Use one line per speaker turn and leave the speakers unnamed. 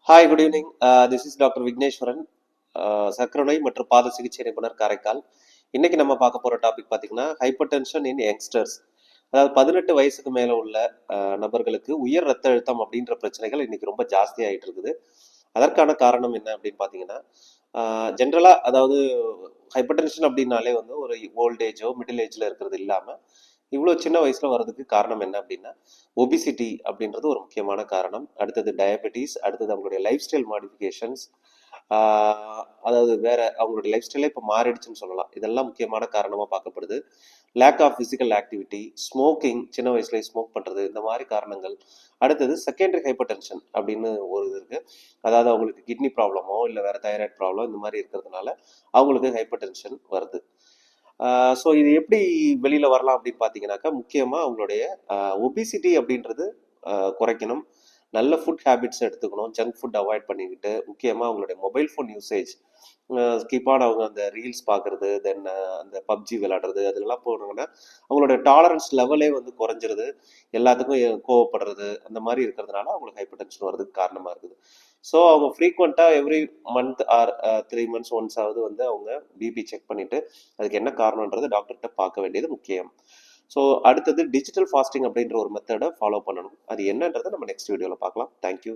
Hi, good evening. This is doctor Vigneswaran, சர்க்கரை நோய் மற்றும் பாத சிகிச்சை நிபுணர், காரைக்கால். இன்னைக்கு நம்ம பார்க்க போற டாபிக் பார்த்தீங்கன்னா ஹைப்பர் டென்ஷன் இன் யங்ஸ்டர்ஸ். அதாவது 18 வயசுக்கு மேல உள்ள நபர்களுக்கு உயர் ரத்த அழுத்தம் அப்படின்ற பிரச்சனைகள் இன்னைக்கு ரொம்ப ஜாஸ்தி ஆயிட்டு இருக்குது. அதற்கான காரணம் என்ன அப்படின்னு பார்த்தீங்கன்னா, ஜென்ரலா அதாவது ஹைப்பர் டென்ஷன் அப்படின்னாலே வந்து ஒரு ஓல்டேஜோ மிடில் ஏஜ்ல இருக்கிறது இல்லாம இவ்வளோ சின்ன வயசுல வர்றதுக்கு காரணம் என்ன அப்படின்னா ஒபிசிட்டி அப்படின்றது ஒரு முக்கியமான காரணம். அடுத்தது டயபெட்டிஸ், அடுத்தது அவங்களுடைய லைஃப் ஸ்டைல் மாடிஃபிகேஷன்ஸ், அதாவது வேற அவங்களுடைய லைஃப் ஸ்டைலே இப்போ மாறிடுச்சுன்னு சொல்லலாம். இதெல்லாம் முக்கியமான காரணமாக பார்க்கப்படுது. Lack of physical activity, smoking, சின்ன வயசுலேயே ஸ்மோக் பண்ணுறது, இந்த மாதிரி காரணங்கள். அடுத்தது செகண்டரி ஹைப்பர் டென்ஷன் அப்படின்னு ஒரு இது இருக்கு. அதாவது அவங்களுக்கு கிட்னி ப்ராப்ளமோ இல்லை வேற தைராய்டு ப்ராப்ளம் இந்த மாதிரி இருக்கிறதுனால அவங்களுக்கு ஹைப்பர் டென்ஷன் வருது. ஸோ இது எப்படி வெளியில வரலாம் அப்படின்னு பார்த்தீங்கன்னாக்கா, முக்கியமாக அவங்களுடைய ஒபிசிட்டி அப்படின்றது குறைக்கணும். நல்ல ஃபுட் ஹேபிட்ஸ் எடுத்துக்கணும். ஜங்க் ஃபுட் அவாய்ட் பண்ணிக்கிட்டு, முக்கியமாக அவங்களுடைய மொபைல் ஃபோன் யூசேஜ் ஸ்கிப்பான அவங்க அந்த ரீல்ஸ் பார்க்குறது, தென் அந்த பப்ஜி விளையாடுறது, அதெல்லாம் போனாங்கன்னா அவங்களோட டாலரன்ஸ் லெவலே வந்து குறைஞ்சிருது. எல்லாத்துக்கும் கோவப்படுறது அந்த மாதிரி இருக்கிறதுனால அவங்களுக்கு ஹைப்பர் டென்ஷன் வர்றதுக்கு காரணமாக இருக்குது. ஸோ அவங்க ஃப்ரீக்வெண்ட்டாக every month or 3 months once ஆகுது வந்து அவங்க பிபி செக் பண்ணிட்டு அதுக்கு என்ன காரணன்றது டாக்டர்கிட்ட பார்க்க வேண்டியது முக்கியம். ஸோ அடுத்தது டிஜிட்டல் ஃபாஸ்டிங் அப்படின்ற ஒரு மெத்தடை ஃபாலோ பண்ணணும். அது என்னன்றதை நம்ம நெக்ஸ்ட் வீடியோவில் பார்க்கலாம். தேங்க்யூ.